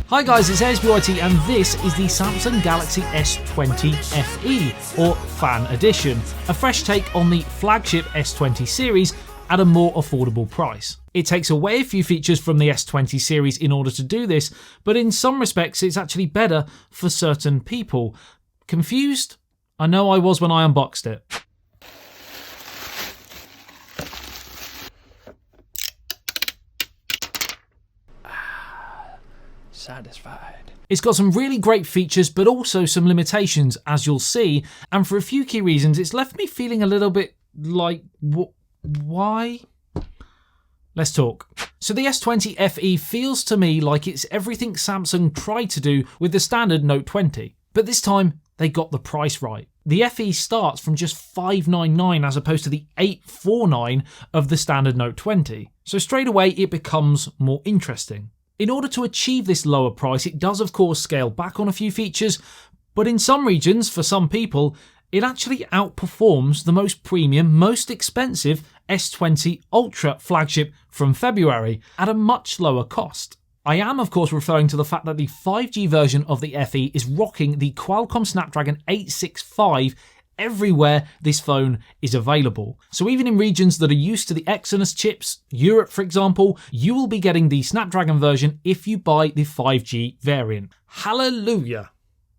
Hi guys, it's SBYT and this is the Samsung Galaxy S20 FE, or Fan Edition, a fresh take on the flagship S20 series at a more affordable price. It takes away a few features from the S20 series in order to do this, but in some respects it's actually better for certain people. Confused? I know I was when I unboxed it. Satisfied. It's got some really great features, but also some limitations, as you'll see, and for a few key reasons, it's left me feeling a little bit like, why? Let's talk. So the S20 FE feels to me like it's everything Samsung tried to do with the standard Note 20, but this time they got the price right. The FE starts from just $599 as opposed to the $849 of the standard Note 20, so straight away it becomes more interesting. In order to achieve this lower price, it does of course scale back on a few features, but in some regions, for some people, it actually outperforms the most premium, most expensive S20 Ultra flagship from February at a much lower cost. I am of course referring to the fact that the 5G version of the FE is rocking the Qualcomm Snapdragon 865 everywhere this phone is available. So even in regions that are used to the Exynos chips, Europe for example, you will be getting the Snapdragon version if you buy the 5G variant. Hallelujah!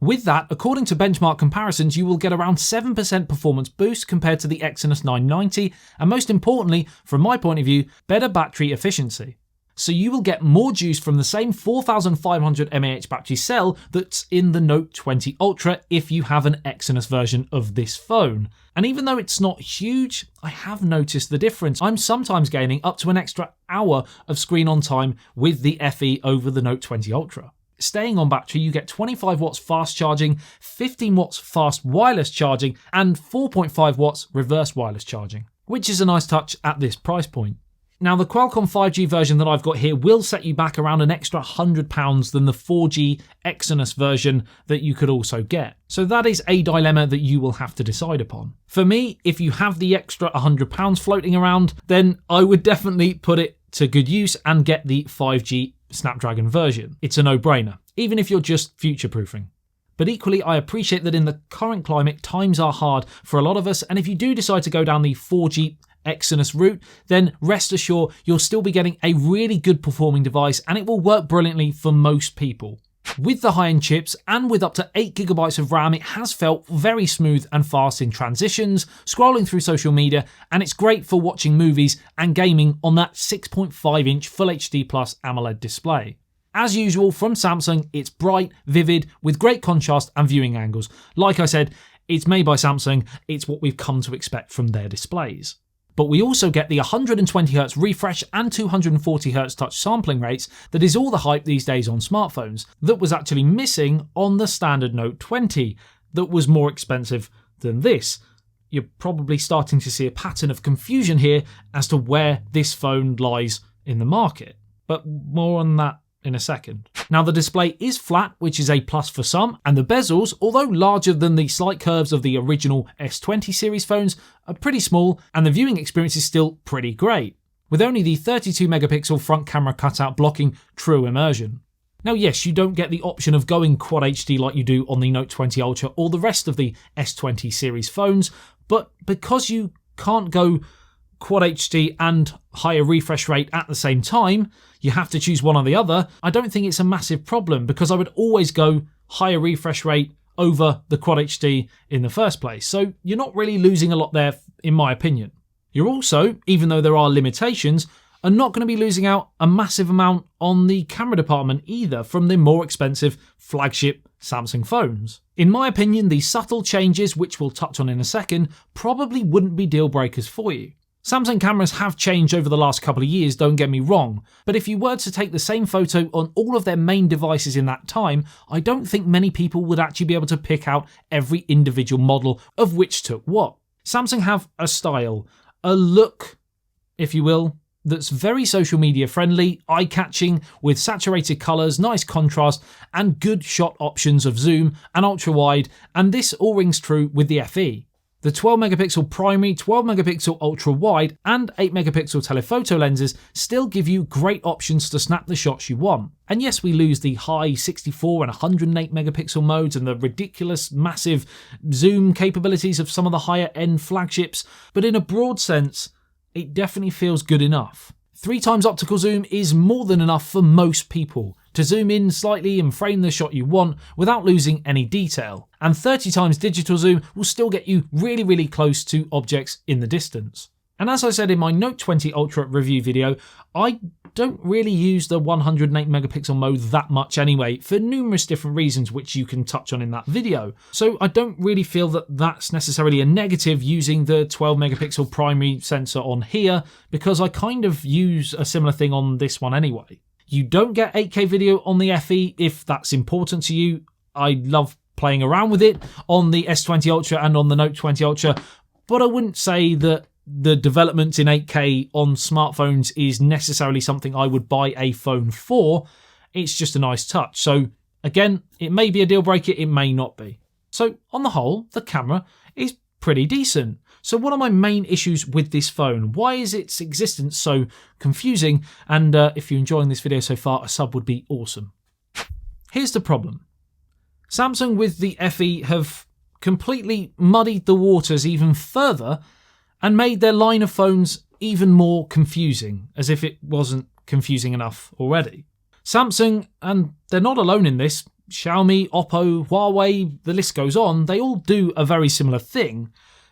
With that, according to benchmark comparisons, you will get around 7% performance boost compared to the Exynos 990, and most importantly, from my point of view, better battery efficiency. So you will get more juice from the same 4500 mAh battery cell that's in the Note 20 Ultra if you have an Exynos version of this phone. And even though it's not huge, I have noticed the difference. I'm sometimes gaining up to an extra hour of screen on time with the FE over the Note 20 Ultra. Staying on battery, you get 25 watts fast charging, 15 watts fast wireless charging, and 4.5 watts reverse wireless charging, which is a nice touch at this price point. Now, the Qualcomm 5G version that I've got here will set you back around an extra £100 than the 4G Exynos version that you could also get. So that is a dilemma that you will have to decide upon. For me, if you have the extra £100 floating around, then I would definitely put it to good use and get the 5G Snapdragon version. It's a no-brainer, even if you're just future-proofing. But equally, I appreciate that in the current climate, times are hard for a lot of us, and if you do decide to go down the 4G Exynos route, then rest assured you'll still be getting a really good performing device and it will work brilliantly for most people. With the high-end chips and with up to 8GB of RAM, it has felt very smooth and fast in transitions, scrolling through social media, and it's great for watching movies and gaming on that 6.5-inch Full HD Plus AMOLED display. As usual from Samsung, it's bright, vivid, with great contrast and viewing angles. Like I said, it's made by Samsung, it's what we've come to expect from their displays. But we also get the 120Hz refresh and 240Hz touch sampling rates that is all the hype these days on smartphones, that was actually missing on the standard Note 20, that was more expensive than this. You're probably starting to see a pattern of confusion here as to where this phone lies in the market, but more on that in a second. Now, the display is flat, which is a plus for some, and the bezels, although larger than the slight curves of the original S20 series phones, are pretty small, and the viewing experience is still pretty great, with only the 32-megapixel front camera cutout blocking true immersion. Now yes, you don't get the option of going Quad HD like you do on the Note 20 Ultra or the rest of the S20 series phones, but because you can't go Quad HD and higher refresh rate at the same time, you have to choose one or the other, I don't think it's a massive problem because I would always go higher refresh rate over the Quad HD in the first place. So you're not really losing a lot there in my opinion. You're also, even though there are limitations, are not going to be losing out a massive amount on the camera department either from the more expensive flagship Samsung phones. In my opinion, these subtle changes, which we'll touch on in a second, probably wouldn't be deal breakers for you. Samsung cameras have changed over the last couple of years, don't get me wrong, but if you were to take the same photo on all of their main devices in that time, I don't think many people would actually be able to pick out every individual model of which took what. Samsung have a style, a look, if you will, that's very social media friendly, eye-catching, with saturated colours, nice contrast, and good shot options of zoom and ultra-wide, and this all rings true with the FE. The 12 megapixel primary, 12 megapixel ultra wide and 8 megapixel telephoto lenses still give you great options to snap the shots you want. And yes, we lose the high 64 and 108 megapixel modes and the ridiculous massive zoom capabilities of some of the higher end flagships, but in a broad sense, it definitely feels good enough. 3 times optical zoom is more than enough for most people to zoom in slightly and frame the shot you want without losing any detail. And 30 times digital zoom will still get you really close to objects in the distance. And as I said in my Note 20 Ultra review video, I don't really use the 108 megapixel mode that much anyway, for numerous different reasons which you can touch on in that video. So I don't really feel that that's necessarily a negative using the 12 megapixel primary sensor on here, because I kind of use a similar thing on this one anyway. You don't get 8K video on the FE if that's important to you. I love playing around with it on the S20 Ultra and on the Note 20 Ultra, but I wouldn't say that the developments in 8K on smartphones is necessarily something I would buy a phone for. It's just a nice touch. So again, it may be a deal breaker, it may not be. So on the whole, the camera is pretty decent. So what are my main issues with this phone? Why is its existence so confusing? And if you're enjoying this video so far, a sub would be awesome. Here's the problem. Samsung with the FE have completely muddied the waters even further and made their line of phones even more confusing, as if it wasn't confusing enough already. Samsung, and they're not alone in this, Xiaomi, Oppo, Huawei, the list goes on, they all do a very similar thing.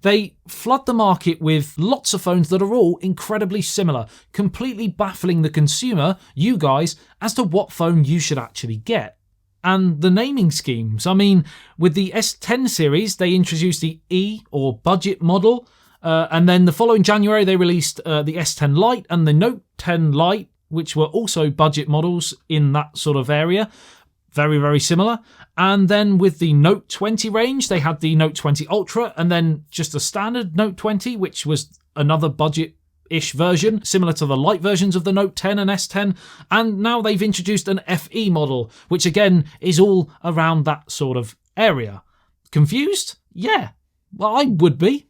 They flood the market with lots of phones that are all incredibly similar, completely baffling the consumer, you guys, as to what phone you should actually get. And the naming schemes, I mean, with the S10 series, they introduced the E, or budget model, and then the following January they released the S10 Lite and the Note 10 Lite, which were also budget models in that sort of area. Very similar. And then with the Note 20 range, they had the Note 20 Ultra and then just a standard Note 20, which was another budget-ish version, similar to the light versions of the Note 10 and S10. And now they've introduced an FE model, which again is all around that sort of area. Confused? Yeah. Well, I would be.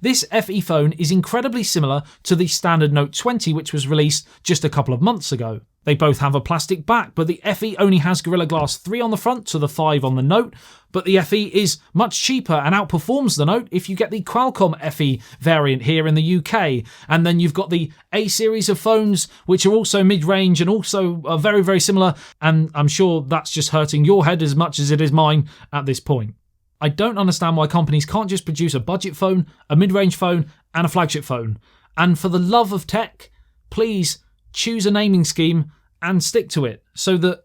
This FE phone is incredibly similar to the standard Note 20, which was released just a couple of months ago. They both have a plastic back, but the FE only has Gorilla Glass 3 on the front to the 5 on the Note, but the FE is much cheaper and outperforms the Note if you get the Qualcomm FE variant here in the UK. And then you've got the A series of phones, which are also mid-range and also are very similar, and I'm sure that's just hurting your head as much as it is mine at this point. I don't understand why companies can't just produce a budget phone, a mid-range phone, and a flagship phone. And for the love of tech, please choose a naming scheme and stick to it so that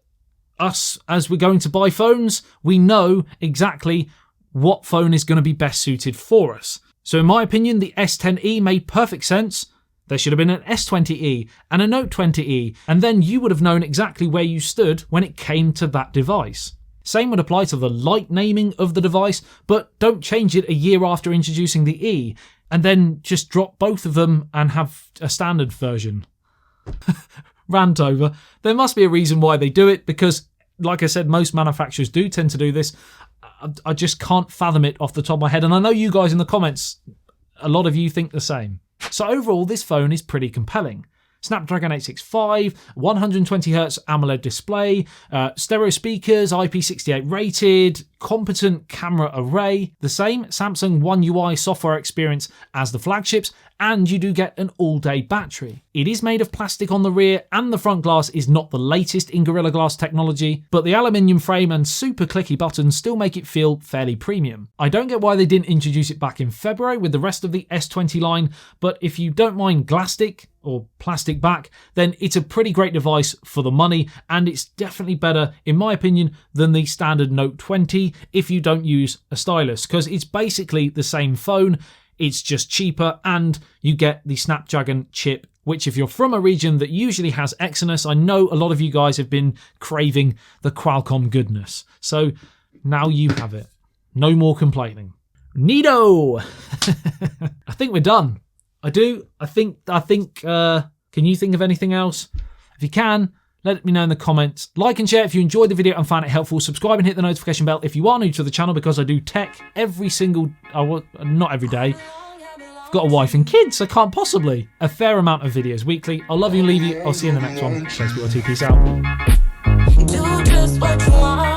us, as we're going to buy phones, we know exactly what phone is going to be best suited for us. So in my opinion, the S10e made perfect sense. There should have been an S20e and a Note 20e, and then you would have known exactly where you stood when it came to that device. Same would apply to the Lite naming of the device, but don't change it a year after introducing the E, and then just drop both of them and have a standard version. Rant over. There must be a reason why they do it, because, like I said, most manufacturers do tend to do this. I just can't fathom it off the top of my head, and I know you guys in the comments, a lot of you think the same. So overall, this phone is pretty compelling. Snapdragon 865, 120Hz AMOLED display, stereo speakers, IP68 rated, competent camera array, the same Samsung One UI software experience as the flagships, and you do get an all-day battery. It is made of plastic on the rear, and the front glass is not the latest in Gorilla Glass technology, but the aluminium frame and super clicky buttons still make it feel fairly premium. I don't get why they didn't introduce it back in February with the rest of the S20 line, but if you don't mind Glastic or plastic back, then it's a pretty great device for the money, and it's definitely better, in my opinion, than the standard Note 20 if you don't use a stylus, because it's basically the same phone, it's just cheaper, and you get the Snapdragon chip, which if you're from a region that usually has Exynos, I know a lot of you guys have been craving the Qualcomm goodness. So now you have it. No more complaining. Neato! I think we're done. I think, can you think of anything else? If you can, Let me know in the comments. Like and share if you enjoyed the video and found it helpful. Subscribe and hit the notification bell if you are new to the channel, because I do tech every single, not every day. I've got a wife and kids, I can't possibly. A fair amount of videos weekly. I'll love you and leave you. I'll see you in the next one. Thanks for your 2. Peace out. Do just what you want.